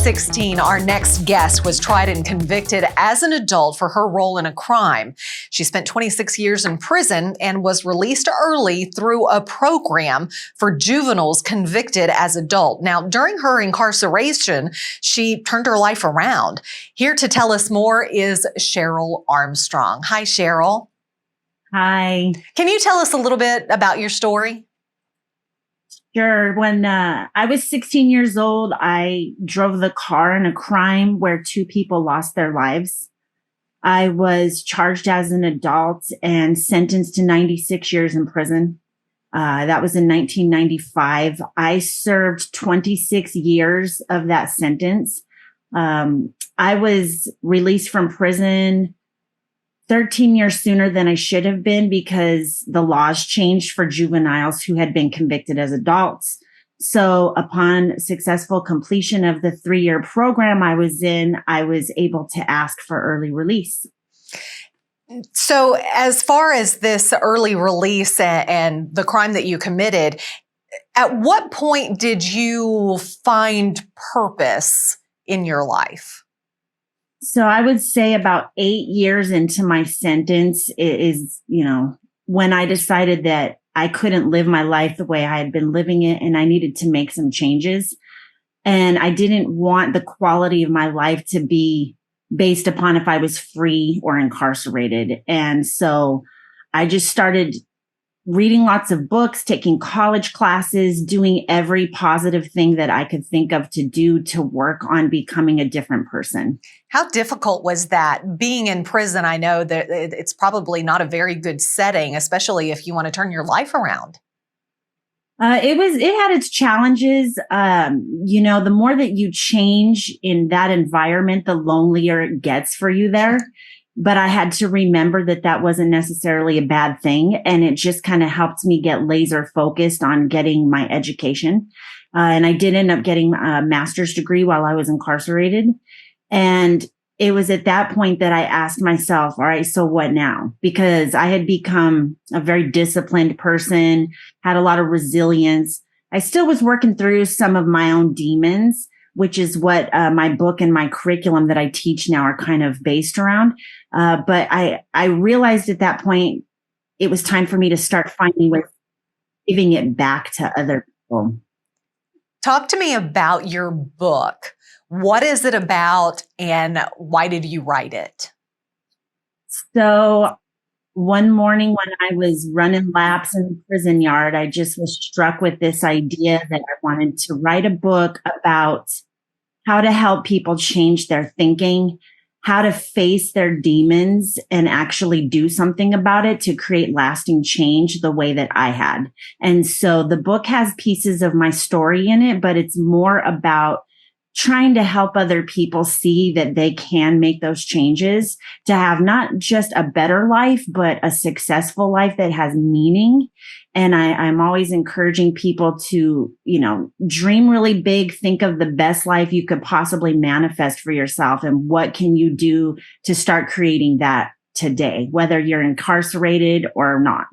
2016, our next guest was tried and convicted as an adult for her role in a crime. She spent 26 years in prison and was released early through a program for juveniles convicted as adult. Now, during her incarceration, she turned her life around. Here to tell us more is Cheryl Armstrong. Hi, Cheryl. Hi. Can you tell us a little bit about your story? Sure. When I was 16 years old, I drove the car in a crime where two people lost their lives. I was charged as an adult and sentenced to 96 years in prison. That was in 1995. I served 26 years of that sentence. I was released from prison 13 years sooner than I should have been because the laws changed for juveniles who had been convicted as adults. So upon successful completion of the 3-year program I was in, I was able to ask for early release. So as far as this early release and the crime that you committed, at what point did you find purpose in your life? So I would say about 8 years into my sentence is, when I decided that I couldn't live my life the way I had been living it and I needed to make some changes. And I didn't want the quality of my life to be based upon if I was free or incarcerated. And so I just started reading lots of books, taking college classes, doing every positive thing that I could think of to do to work on becoming a different person. How difficult was that? Being in prison, I know that it's probably not a very good setting, especially if you want to turn your life around. It had its challenges. The more that you change in that environment, the lonelier it gets for you there. But I had to remember that that wasn't necessarily a bad thing. And it just kind of helped me get laser focused on getting my education. And I did end up getting a master's degree while I was incarcerated. And it was at that point that I asked myself, all right, so what now? Because I had become a very disciplined person, had a lot of resilience. I still was working through some of my own demons, which is what my book and my curriculum that I teach now are kind of based around. But I realized at that point, it was time for me to start finding ways, giving it back to other people. Talk to me about your book. What is it about and why did you write it? So one morning when I was running laps in the prison yard, I just was struck with this idea that I wanted to write a book about how to help people change their thinking, how to face their demons and actually do something about it to create lasting change the way that I had. And so the book has pieces of my story in it, but it's more about trying to help other people see that they can make those changes to have not just a better life, but a successful life that has meaning. And I'm always encouraging people to, dream really big, think of the best life you could possibly manifest for yourself. And what can you do to start creating that today, whether you're incarcerated or not?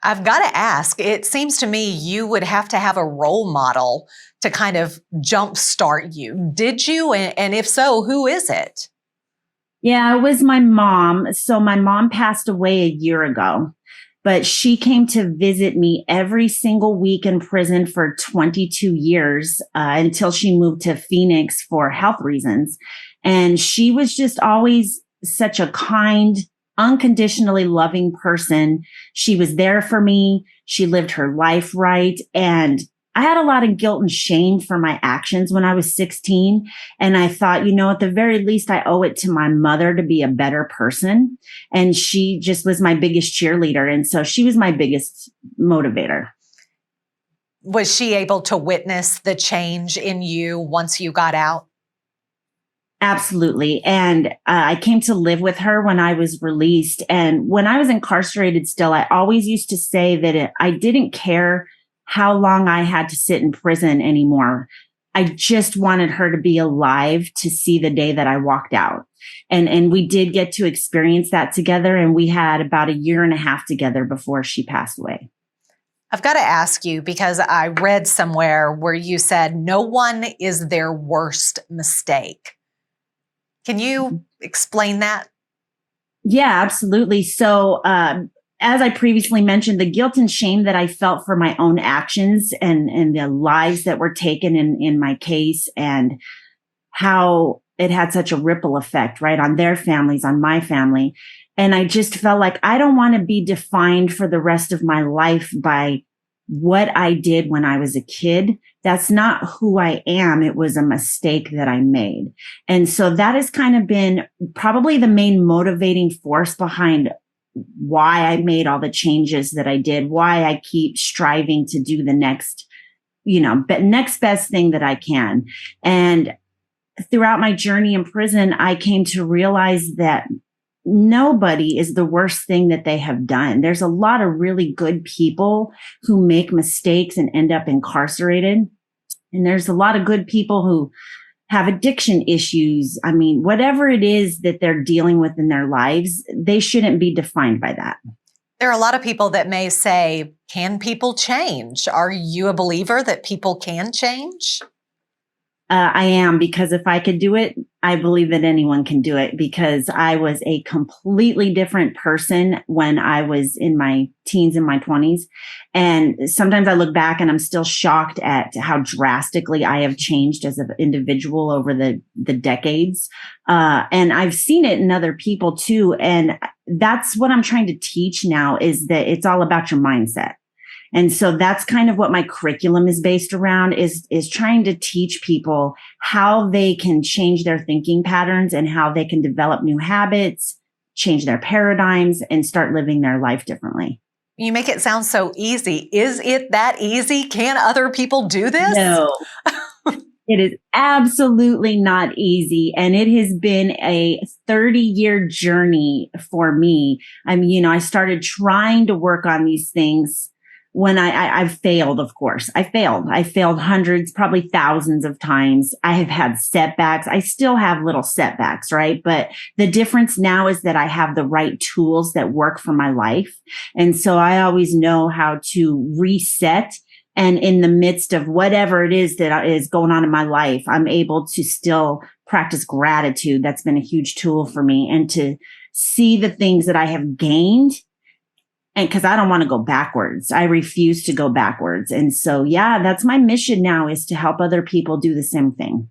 I've got to ask, it seems to me you would have to have a role model to kind of jumpstart you. Did you? And if so, who is it? Yeah, it was my mom. So my mom passed away a year ago, but she came to visit me every single week in prison for 22 years until she moved to Phoenix for health reasons. And she was just always such a kind, unconditionally loving person. She was there for me. She lived her life right. And I had a lot of guilt and shame for my actions when I was 16. And I thought, at the very least, I owe it to my mother to be a better person. And she just was my biggest cheerleader. And so she was my biggest motivator. Was she able to witness the change in you once you got out? Absolutely. And I came to live with her when I was released. And when I was incarcerated still, I always used to say that I didn't care how long I had to sit in prison anymore. I just wanted her to be alive to see the day that I walked out. And we did get to experience that together. And we had about 1.5 years together before she passed away. I've got to ask you, because I read somewhere where you said no one is their worst mistake. Can you explain that? Yeah, absolutely. So, as I previously mentioned, the guilt and shame that I felt for my own actions and the lives that were taken in my case, and how it had such a ripple effect, right, on their families, on my family. And I just felt like I don't want to be defined for the rest of my life by what I did when I was a kid. That's not who I am. It was a mistake that I made. And so that has kind of been probably the main motivating force behind why I made all the changes that I did, why I keep striving to do the next, next best thing that I can. And throughout my journey in prison, I came to realize that nobody is the worst thing that they have done. There's a lot of really good people who make mistakes and end up incarcerated. And there's a lot of good people who have addiction issues. I mean, whatever it is that they're dealing with in their lives, they shouldn't be defined by that. There are a lot of people that may say, can people change? Are you a believer that people can change? I am, because if I could do it, I believe that anyone can do it, because I was a completely different person when I was in my teens and my 20s. And sometimes I look back and I'm still shocked at how drastically I have changed as an individual over the decades. And I've seen it in other people too. And that's what I'm trying to teach now, is that it's all about your mindset. And so that's kind of what my curriculum is based around, is trying to teach people how they can change their thinking patterns and how they can develop new habits, change their paradigms, and start living their life differently. You make it sound so easy. Is it that easy? Can other people do this? No, it is absolutely not easy. And it has been a 30-year journey for me. I mean, I started trying to work on these things when I've failed, of course. I failed hundreds, probably thousands of times. I have had setbacks. I still have little setbacks, right? But the difference now is that I have the right tools that work for my life. And so I always know how to reset. And in the midst of whatever it is that is going on in my life, I'm able to still practice gratitude. That's been a huge tool for me. And to see the things that I have gained. And because I don't want to go backwards. I refuse to go backwards. And so, yeah, that's my mission now, is to help other people do the same thing.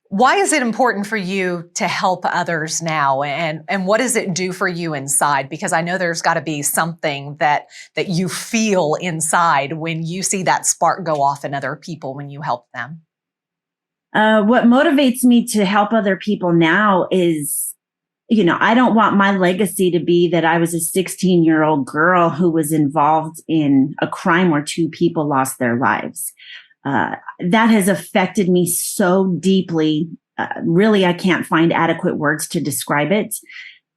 Why is it important for you to help others now? And what does it do for you inside? Because I know there's got to be something that you feel inside when you see that spark go off in other people when you help them. What motivates me to help other people now is, I don't want my legacy to be that I was a 16-year-old girl who was involved in a crime where 2 people lost their lives. That has affected me so deeply. Really, I can't find adequate words to describe it.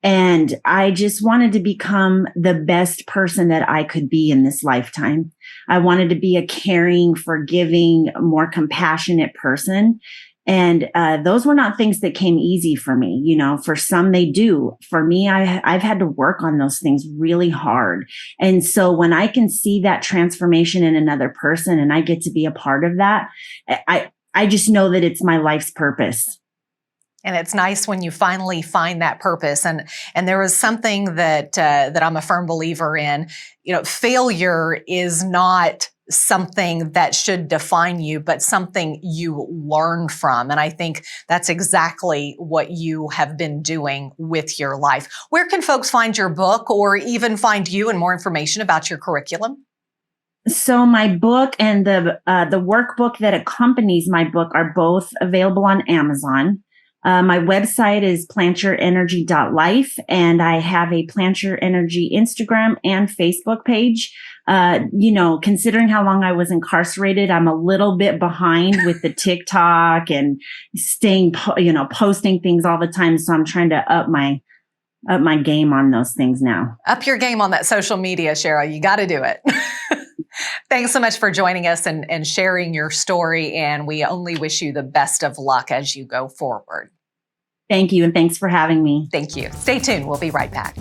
And I just wanted to become the best person that I could be in this lifetime. I wanted to be a caring, forgiving, more compassionate person. And those were not things that came easy for me. For some they do. For me, I've had to work on those things really hard. And so when I can see that transformation in another person and I get to be a part of that, I just know that it's my life's purpose. And it's nice when you finally find that purpose. And there is something that I'm a firm believer in. Failure is not something that should define you, but something you learn from. And I think that's exactly what you have been doing with your life. Where can folks find your book, or even find you and more information about your curriculum? So my book and the workbook that accompanies my book are both available on Amazon. My website is plantyourenergy.life, and I have a Plant Your Energy Instagram and Facebook page. Considering how long I was incarcerated, I'm a little bit behind with the TikTok and staying, posting things all the time. So I'm trying to up my game on those things now. Up your game on that social media, Cheryl. You got to do it. Thanks so much for joining us and sharing your story. And we only wish you the best of luck as you go forward. Thank you. And thanks for having me. Thank you. Stay tuned. We'll be right back.